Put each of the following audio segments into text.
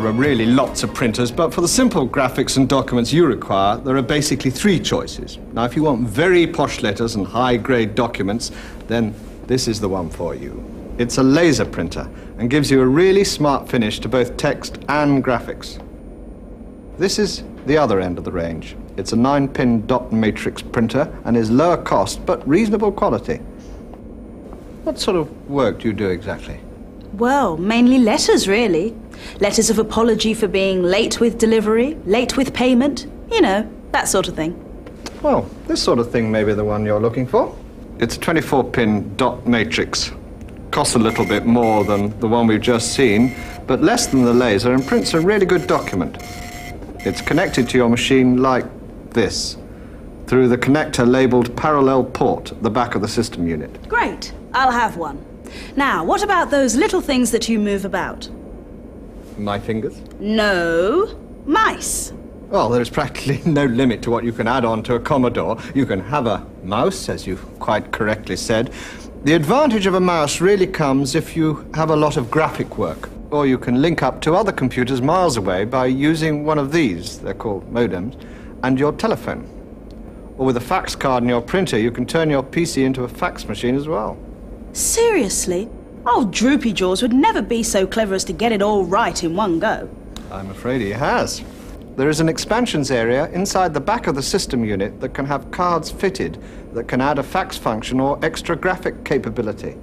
there are really lots of printers, but for the simple graphics and documents you require, there are basically 3 choices. Now, if you want very posh letters and high-grade documents, then this is the one for you. It's a laser printer and gives you a really smart finish to both text and graphics. This is the other end of the range. It's a 9-pin dot matrix printer and is lower cost, but reasonable quality. What sort of work do you do exactly? Well, mainly letters, really. Letters of apology for being late with delivery, late with payment, you know, that sort of thing. Well, this sort of thing may be the one you're looking for. It's a 24-pin dot matrix. Costs a little bit more than the one we've just seen, but less than the laser and prints a really good document. It's connected to your machine like this, through the connector labeled parallel port at the back of the system unit. Great, I'll have one. Now, what about those little things that you move about? My fingers? No, mice. Well, there's practically no limit to what you can add on to a Commodore. You can have a mouse, as you quite correctly said. The advantage of a mouse really comes if you have a lot of graphic work, or you can link up to other computers miles away by using one of these, they're called modems, and your telephone. Or with a fax card in your printer, you can turn your PC into a fax machine as well. Seriously? Old Droopy Jaws would never be so clever as to get it all right in one go. I'm afraid he has. There is an expansions area inside the back of the system unit that can have cards fitted that can add a fax function or extra graphic capability.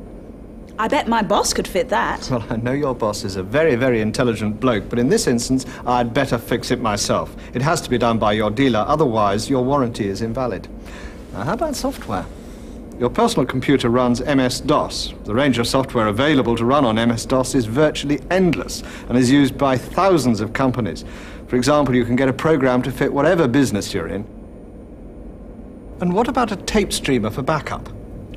I bet my boss could fit that. Well, I know your boss is a very, very intelligent bloke, but in this instance, I'd better fix it myself. It has to be done by your dealer, otherwise your warranty is invalid. Now, how about software? Your personal computer runs MS-DOS. The range of software available to run on MS-DOS is virtually endless and is used by thousands of companies. For example, you can get a program to fit whatever business you're in. And what about a tape streamer for backup?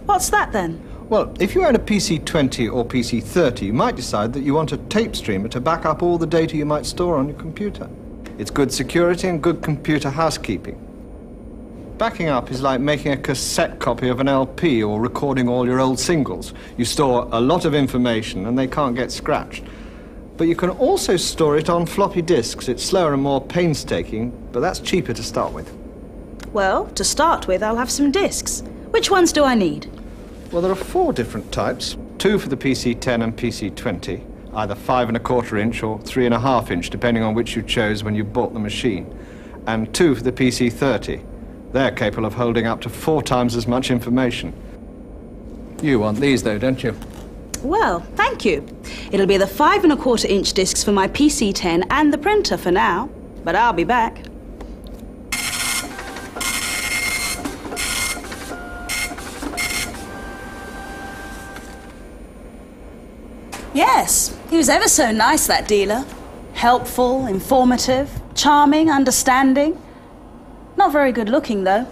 What's that then? Well, if you own a PC-20 or PC-30, you might decide that you want a tape streamer to back up all the data you might store on your computer. It's good security and good computer housekeeping. Backing up is like making a cassette copy of an LP or recording all your old singles. You store a lot of information and they can't get scratched. But you can also store it on floppy disks. It's slower and more painstaking, but that's cheaper to start with. Well, to start with, I'll have some discs. Which ones do I need? Well, there are 4 different types. 2 for the PC-10 and PC-20, either 5¼ inch or 3½ inch, depending on which you chose when you bought the machine. And 2 for the PC-30. They're capable of holding up to 4 times as much information. You want these, though, don't you? Well, thank you. It'll be the 5¼ inch discs for my PC-10 and the printer for now, but I'll be back. Yes, he was ever so nice, that dealer. Helpful, informative, charming, understanding. Not very good looking, though.